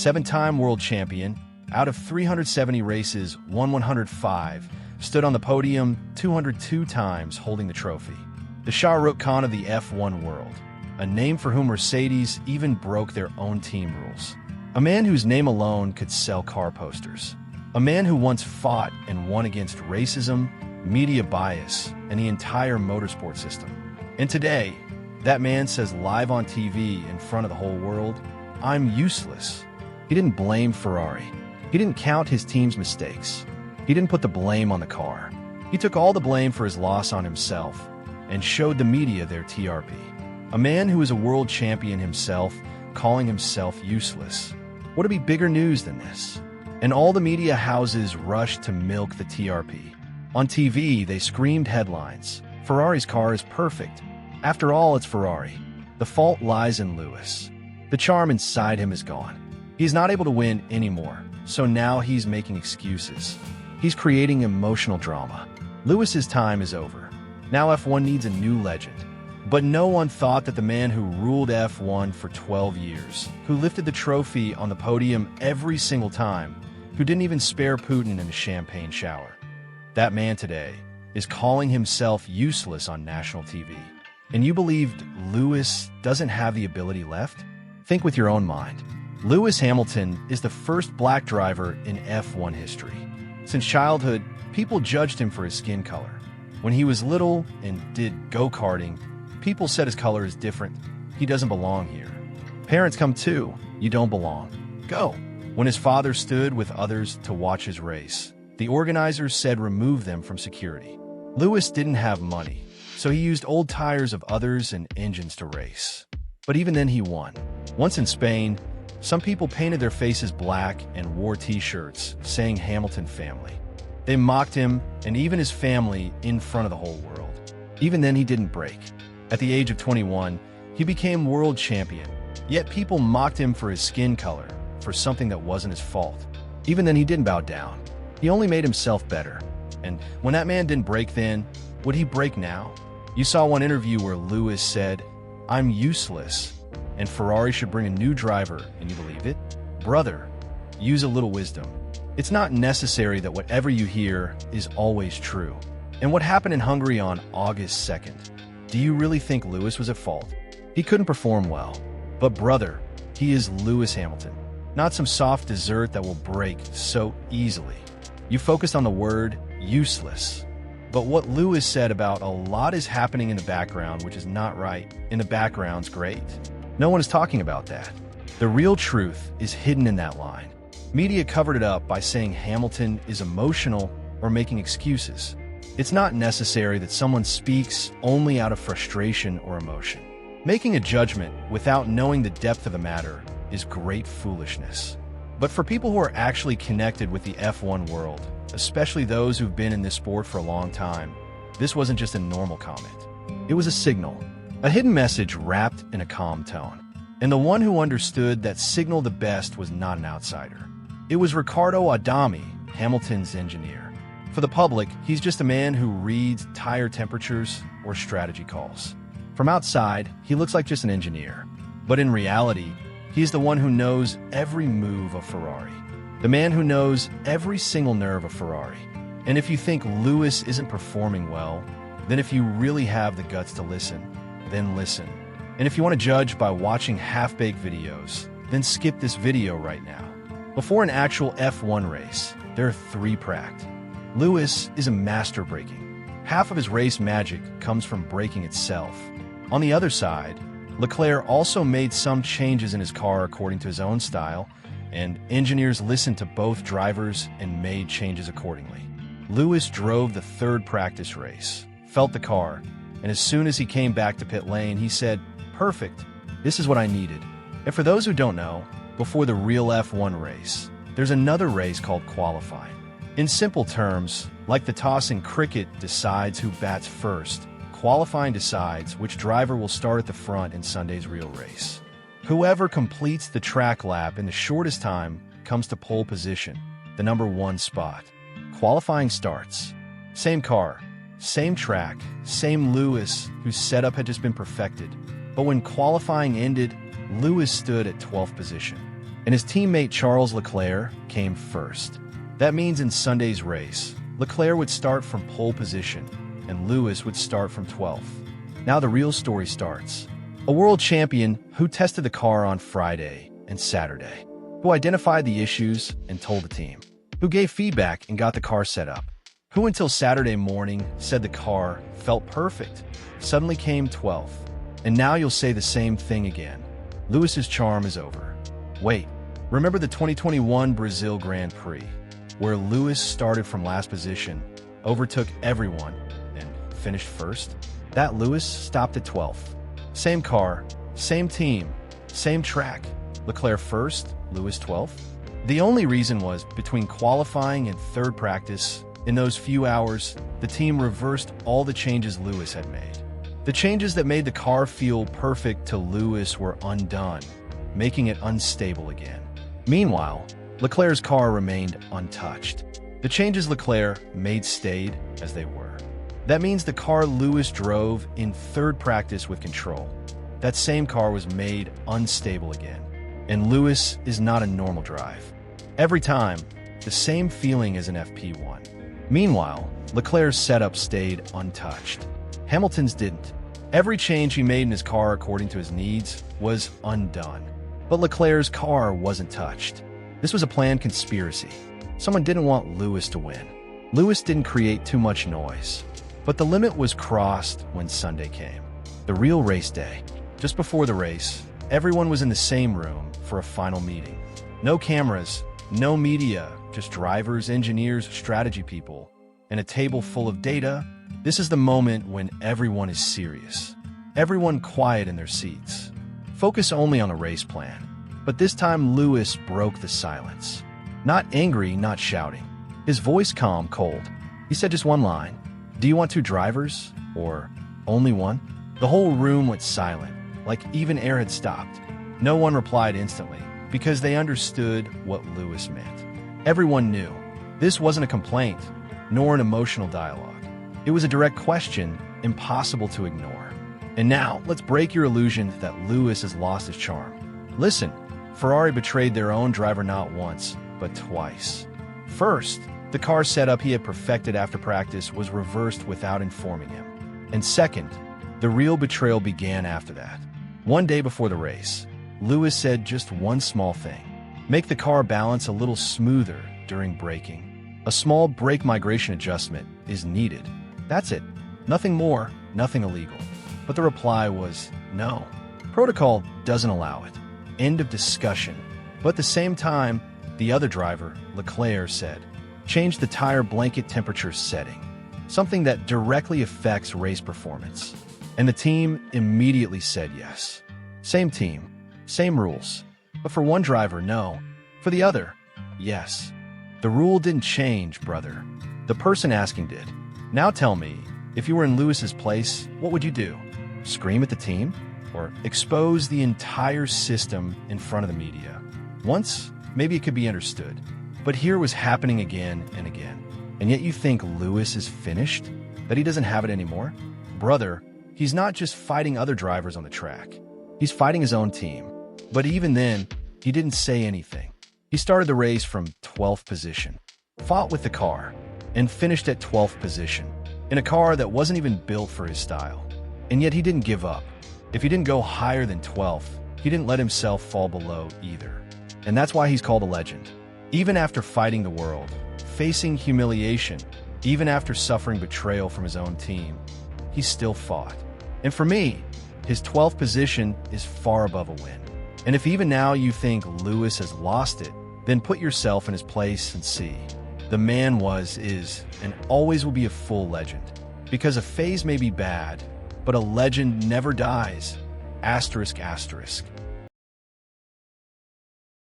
seven-time world champion, out of 370 races, won 105, stood on the podium 202 times holding the trophy. The Shah Rukh Khan of the F1 world, a name for whom Mercedes even broke their own team rules. A man whose name alone could sell car posters. A man who once fought and won against racism, media bias, and the entire motorsport system. And today, that man says live on TV in front of the whole world, "I'm useless." He didn't blame Ferrari. He didn't count his team's mistakes. He didn't put the blame on the car. He took all the blame for his loss on himself and showed the media their TRP. A man who is a world champion himself, calling himself useless. What would be bigger news than this? And all the media houses rushed to milk the TRP. On TV, they screamed headlines. Ferrari's car is perfect. After all, it's Ferrari. The fault lies in Lewis. The charm inside him is gone. He's not able to win anymore, so now he's making excuses. He's creating emotional drama. Lewis's time is over. Now F1 needs a new legend. But no one thought that the man who ruled F1 for 12 years, who lifted the trophy on the podium every single time, who didn't even spare Putin in a champagne shower, that man today is calling himself useless on national TV. And you believed Lewis doesn't have the ability left? Think with your own mind. Lewis Hamilton is the first black driver in F1 history. Since childhood, people judged him for his skin color. When he was little and did go-karting, people said his color is different. He doesn't belong here. Parents come too. You don't belong. Go. When his father stood with others to watch his race, the organizers said remove them from security. Lewis didn't have money, so he used old tires of others and engines to race. But even then he won. Once in Spain, some people painted their faces black and wore t-shirts saying Hamilton family. They mocked him and even his family in front of the whole world. Even then he didn't break. At the age of 21, he became world champion. Yet people mocked him for his skin color, for something that wasn't his fault. Even then he didn't bow down. He only made himself better. And when that man didn't break then, would he break now? You saw one interview where Lewis said, "I'm useless, and Ferrari should bring a new driver," and you believe it? Brother, use a little wisdom. It's not necessary that whatever you hear is always true. And what happened in Hungary on August 2nd? Do you really think Lewis was at fault? He couldn't perform well. But brother, he is Lewis Hamilton, not some soft dessert that will break so easily. You focused on the word useless. But what Lewis said about a lot is happening in the background, which is not right. In the background's great. No one is talking about that. The real truth is hidden in that line. Media covered it up by saying Hamilton is emotional or making excuses. It's not necessary that someone speaks only out of frustration or emotion. Making a judgment without knowing the depth of the matter is great foolishness. But for people who are actually connected with the F1 world, especially those who've been in this sport for a long time, this wasn't just a normal comment. It was a signal, a hidden message wrapped in a calm tone. And the one who understood that signal the best was not an outsider. It was Riccardo Adami, Hamilton's engineer. For the public, he's just a man who reads tire temperatures or strategy calls. From outside, he looks like just an engineer. But in reality, he's the one who knows every move of Ferrari. The man who knows every single nerve of Ferrari. And if you think Lewis isn't performing well, then if you really have the guts to listen, then listen. And if you want to judge by watching half-baked videos, then skip this video right now. Before an actual F1 race, there are 3 pract. Lewis is a master braking. Half of his race magic comes from braking itself. On the other side, Leclerc also made some changes in his car according to his own style, and engineers listened to both drivers and made changes accordingly. Lewis drove the 3rd practice race, felt the car, and as soon as he came back to pit lane, he said, "Perfect, this is what I needed." And for those who don't know, before the real F1 race, there's another race called qualifying. In simple terms, like the toss in cricket decides who bats first, qualifying decides which driver will start at the front in Sunday's real race. Whoever completes the track lap in the shortest time comes to pole position, the number 1 spot. Qualifying starts. Same car, same track, same Lewis, whose setup had just been perfected. But when qualifying ended, Lewis stood at 12th position. and his teammate Charles Leclerc came first. That means in Sunday's race, Leclerc would start from pole position, and Lewis would start from 12th. Now the real story starts. A world champion who tested the car on Friday and Saturday, who identified the issues and told the team, who gave feedback and got the car set up, who until Saturday morning said the car felt perfect, suddenly came 12th. And now you'll say the same thing again. Lewis's charm is over. Wait, remember the 2021 Brazil Grand Prix, where Lewis started from last position, overtook everyone, and finished first? That Lewis stopped at 12th. Same car, same team, same track. Leclerc first, Lewis 12th. The only reason was between qualifying and third practice, in those few hours, the team reversed all the changes Lewis had made. The changes that made the car feel perfect to Lewis were undone, making it unstable again. Meanwhile, Leclerc's car remained untouched. The changes Leclerc made stayed as they were. That means the car Lewis drove in third practice with control, that same car was made unstable again. And Lewis is not a normal drive. Every time, the same feeling as an FP1. Meanwhile, Leclerc's setup stayed untouched. Hamilton's didn't. Every change he made in his car according to his needs was undone. But Leclerc's car wasn't touched. This was a planned conspiracy. Someone didn't want Lewis to win. Lewis didn't create too much noise. But the limit was crossed when Sunday came. The real race day. Just before the race, everyone was in the same room for a final meeting. No cameras, no media, just drivers, engineers, strategy people, and a table full of data. This is the moment when everyone is serious. Everyone quiet in their seats. Focus only on the race plan. But this time Lewis broke the silence. Not angry, not shouting. His voice calm, cold. He said just one line. Do you want two drivers? Or only one? The whole room went silent, like even air had stopped. No one replied instantly, because they understood what Lewis meant. Everyone knew. This wasn't a complaint, nor an emotional dialogue. It was a direct question, impossible to ignore. And now, let's break your illusion that Lewis has lost his charm. Listen, Ferrari betrayed their own driver not once, but twice. First, the car setup he had perfected after practice was reversed without informing him. And second, the real betrayal began after that. One day before the race, Lewis said just one small thing. Make the car balance a little smoother during braking. A small brake migration adjustment is needed. That's it. Nothing more, nothing illegal. But the reply was no. Protocol doesn't allow it. End of discussion. But at the same time, the other driver, Leclerc, said, change the tire blanket temperature setting, something that directly affects race performance. And the team immediately said yes. Same team, same rules. But for one driver, no. For the other, yes. The rule didn't change, brother. The person asking did. Now tell me, if you were in Lewis's place, what would you do? Scream at the team? Or expose the entire system in front of the media? Once, maybe it could be understood. But here was happening again and again. And yet you think Lewis is finished? That he doesn't have it anymore? Brother, he's not just fighting other drivers on the track. He's fighting his own team. But even then, he didn't say anything. He started the race from 12th position, fought with the car, and finished at 12th position, in a car that wasn't even built for his style. And yet he didn't give up. If he didn't go higher than 12th, he didn't let himself fall below either. And that's why he's called a legend. Even after fighting the world, facing humiliation, even after suffering betrayal from his own team, he still fought. And for me, his 12th position is far above a win. And if even now you think Lewis has lost it, then put yourself in his place and see. The man was, is, and always will be a full legend. Because a phase may be bad, but a legend never dies. Asterisk, asterisk.